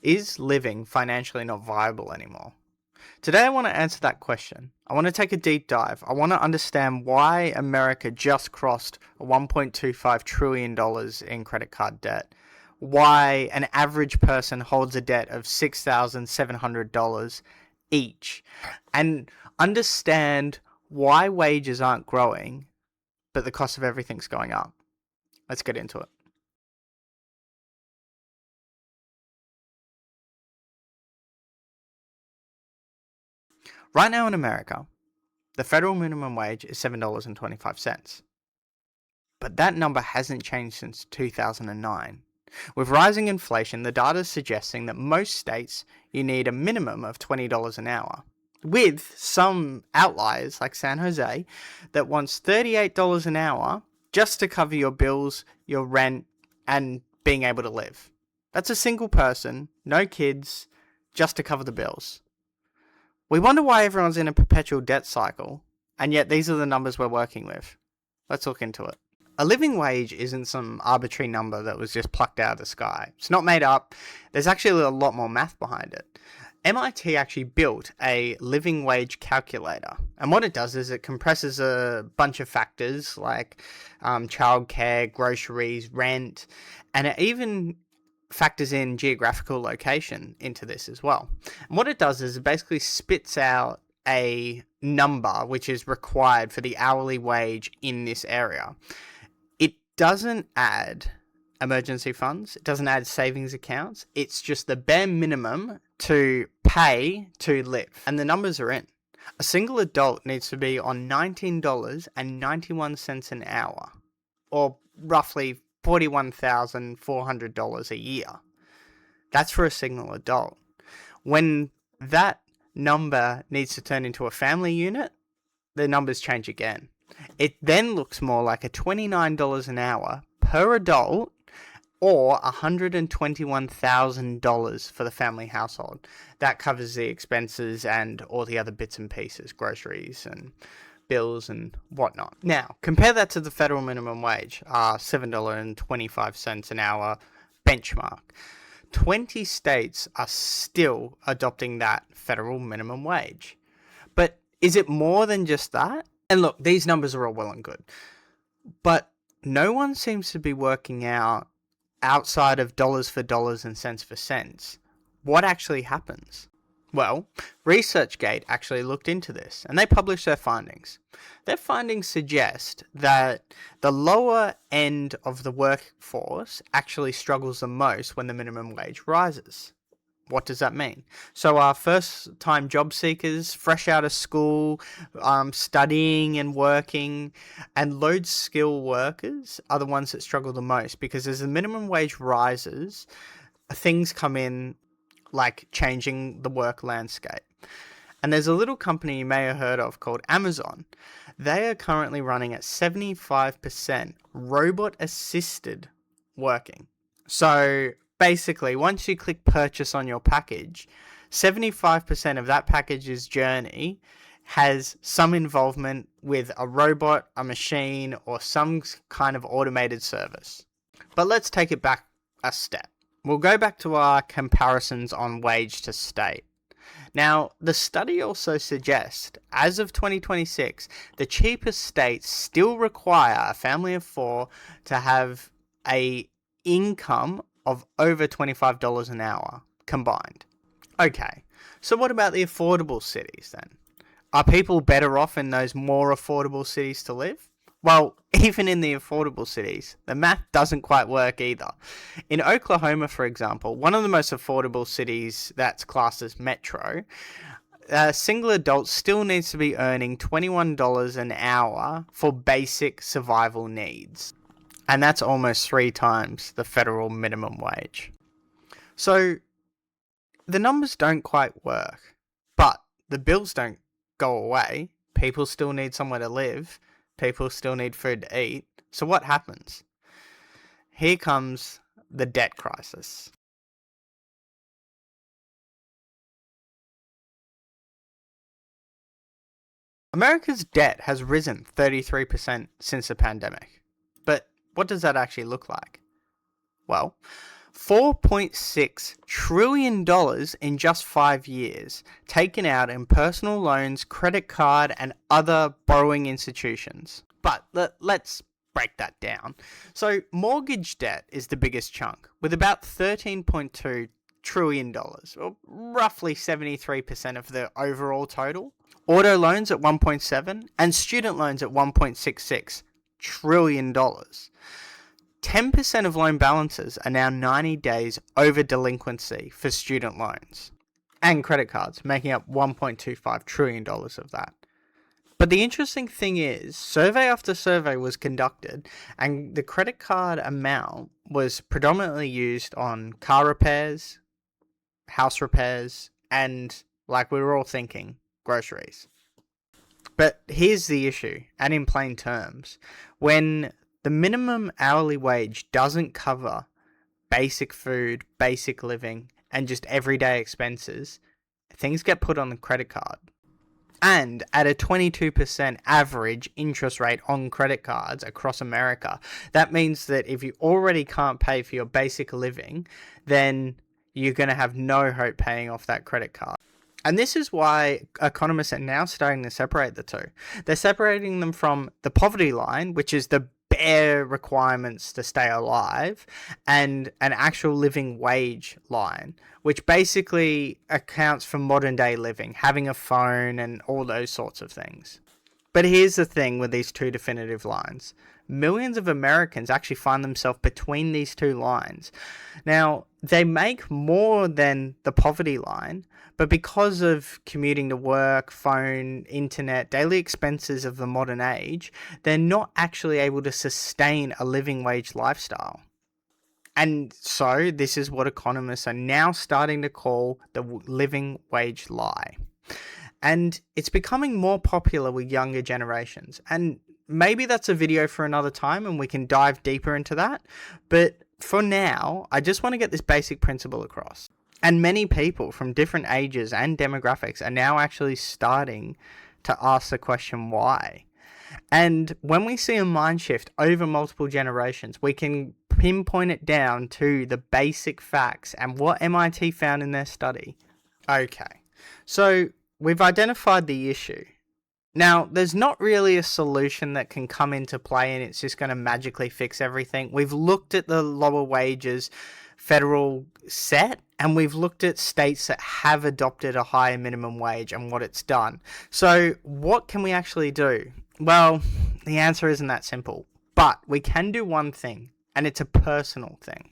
Is living financially not viable anymore? Today I want to answer that question. I want to take a deep dive. I want to understand why America just crossed $1.25 trillion in credit card debt. Why an average person holds a debt of $6,700 each. And understand why wages aren't growing, but the cost of everything's going up. Let's get into it. Right now in America, the federal minimum wage is $7.25. But that number hasn't changed since 2009. With rising inflation, the data is suggesting that most states you need a minimum of $20 an hour, with some outliers like San Jose that wants $38 an hour just to cover your bills, your rent, and being able to live. That's a single person, no kids, just to cover the bills. We wonder why everyone's in a perpetual debt cycle, and yet these are the numbers we're working with. Let's look into it. A living wage isn't some arbitrary number that was just plucked out of the sky. It's not made up. There's actually a lot more math behind it. MIT actually built a living wage calculator. And what it does is it compresses a bunch of factors like childcare, groceries, rent, and it even factors in geographical location into this as well. And what it does is it basically spits out a number which is required for the hourly wage in this area. It doesn't add emergency funds. It doesn't add savings accounts. It's just the bare minimum to pay to live. And the numbers are in. A single adult needs to be on $19.91 an hour, or roughly $41,400 a year. That's for a single adult. When that number needs to turn into a family unit, the numbers change again. It then looks more like a $29 an hour per adult, or $121,000 for the family household. That covers the expenses and all the other bits and pieces, groceries and bills and whatnot. Now, compare that to the federal minimum wage, $7.25 an hour benchmark. 20 states are still adopting that federal minimum wage. But is it more than just that? And look, these numbers are all well and good, but no one seems to be working out, outside of dollars for dollars and cents for cents, what actually happens. Well, ResearchGate actually looked into this, and they published their findings. Their findings suggest that the lower end of the workforce actually struggles the most when the minimum wage rises. What does that mean? So our first-time job seekers, fresh out of school, studying and working, and low-skill workers are the ones that struggle the most, because as the minimum wage rises, things come in like changing the work landscape. And there's a little company you may have heard of called Amazon. They are currently running at 75% robot-assisted working. So basically, once you click purchase on your package, 75% of that package's journey has some involvement with a robot, a machine, or some kind of automated service. But let's take it back a step. We'll go back to our comparisons on wage to state. Now, the study also suggests, as of 2026, the cheapest states still require a family of 4 to have an income of over $25 an hour combined. Okay, so what about the affordable cities then? Are people better off in those more affordable cities to live? Well, even in the affordable cities, the math doesn't quite work either. In Oklahoma, for example, one of the most affordable cities that's classed as metro, a single adult still needs to be earning $21 an hour for basic survival needs. And that's almost 3 times the federal minimum wage. So the numbers don't quite work, but the bills don't go away. People still need somewhere to live. People still need food to eat. So what happens? Here comes the debt crisis. America's debt has risen 33% since the pandemic. But what does that actually look like? Well, $4.6 trillion in just 5 years taken out in personal loans, credit card, and other borrowing institutions. But let's break that down. So mortgage debt is the biggest chunk, with about $13.2 trillion, or roughly 73% of the overall total. Auto loans at 1.7 and student loans at 1.66 trillion dollars. 10% of loan balances are now 90 days over delinquency for student loans and credit cards, making up $1.25 trillion of that. But the interesting thing is, survey after survey was conducted, and the credit card amount was predominantly used on car repairs, house repairs, and, like we were all thinking, groceries. But here's the issue, and in plain terms, when the minimum hourly wage doesn't cover basic food, basic living, and just everyday expenses, things get put on the credit card. And at a 22% average interest rate on credit cards across America, that means that if you already can't pay for your basic living, then you're going to have no hope paying off that credit card. And this is why economists are now starting to separate the two. They're separating them from the poverty line, which is the bare requirements to stay alive, and an actual living wage line, which basically accounts for modern day living, having a phone and all those sorts of things. But here's the thing with these two definitive lines. Millions of Americans actually find themselves between these two lines. Now, they make more than the poverty line, but because of commuting to work, phone, internet, daily expenses of the modern age, they're not actually able to sustain a living wage lifestyle. And so this is what economists are now starting to call the living wage lie. And it's becoming more popular with younger generations. And maybe that's a video for another time and we can dive deeper into that. But for now, I just want to get this basic principle across. And many people from different ages and demographics are now actually starting to ask the question why. And when we see a mind shift over multiple generations, we can pinpoint it down to the basic facts and what MIT found in their study. Okay, so we've identified the issue. Now, there's not really a solution that can come into play and it's just going to magically fix everything. We've looked at the lower wages federal set, and we've looked at states that have adopted a higher minimum wage and what it's done. So what can we actually do? Well, the answer isn't that simple, but we can do one thing, and it's a personal thing.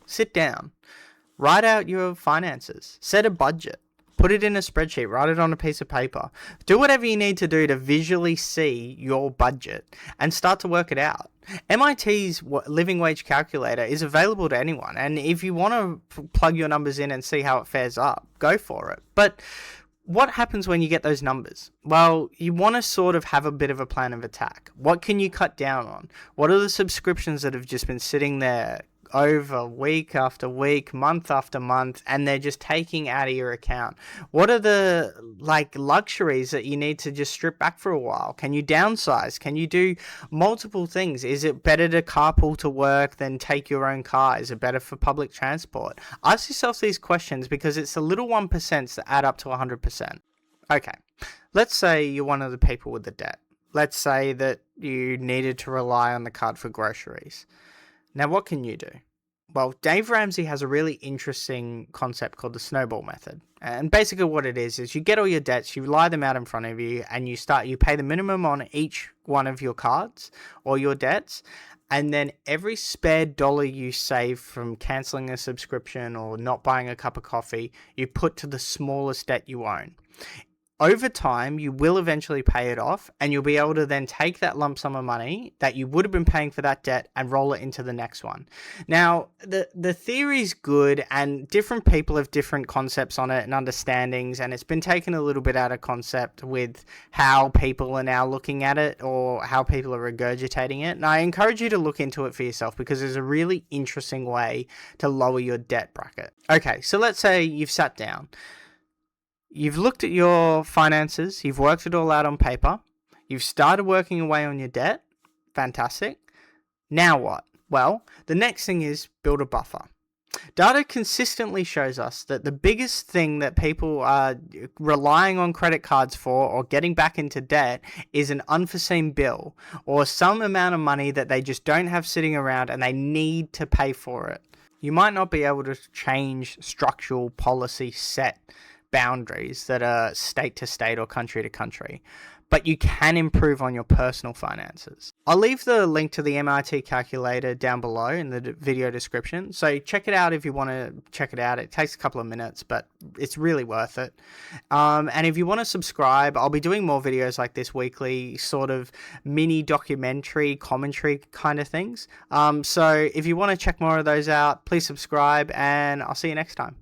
Sit down, write out your finances, set a budget, put it in a spreadsheet, write it on a piece of paper. Do whatever you need to do to visually see your budget and start to work it out. MIT's living wage calculator is available to anyone, and if you want to plug your numbers in and see how it fares up, go for it. But what happens when you get those numbers? Well, you want to sort of have a bit of a plan of attack. What can you cut down on? What are the subscriptions that have just been sitting there over week after week, month after month, and they're just taking out of your account? What are the luxuries that you need to just strip back for a while? Can you downsize? Can you do multiple things? Is it better to carpool to work than take your own car? Is it better for public transport? Ask yourself these questions because it's the little 1% that add up to 100%. Okay, let's say you're one of the people with the debt. Let's say that you needed to rely on the card for groceries. Now, what can you do? Well, Dave Ramsey has a really interesting concept called the snowball method. And basically what it is you get all your debts, you lie them out in front of you, and you pay the minimum on each one of your cards or your debts. And then every spare dollar you save from cancelling a subscription or not buying a cup of coffee, you put to the smallest debt you own. Over time, you will eventually pay it off, and you'll be able to then take that lump sum of money that you would have been paying for that debt and roll it into the next one. Now, the theory's good, and different people have different concepts on it and understandings, and it's been taken a little bit out of concept with how people are now looking at it or how people are regurgitating it. And I encourage you to look into it for yourself because there's a really interesting way to lower your debt bracket. Okay, so let's say you've sat down. You've looked at your finances, you've worked it all out on paper, You've started working away on your debt. Fantastic. Now what? Well, the next thing is build a buffer. Data consistently shows us that the biggest thing that people are relying on credit cards for or getting back into debt is an unforeseen bill or some amount of money that they just don't have sitting around and they need to pay for it. You might not be able to change structural policy set boundaries that are state to state or country to country, but you can improve on your personal finances. I'll leave the link to the MIT calculator down below in the video description, so check it out if you want to check it out. It takes a couple of minutes, but it's really worth it. And if you want to subscribe, I'll be doing more videos like this weekly, sort of mini documentary, commentary kind of things. So if you want to check more of those out, please subscribe, and I'll see you next time.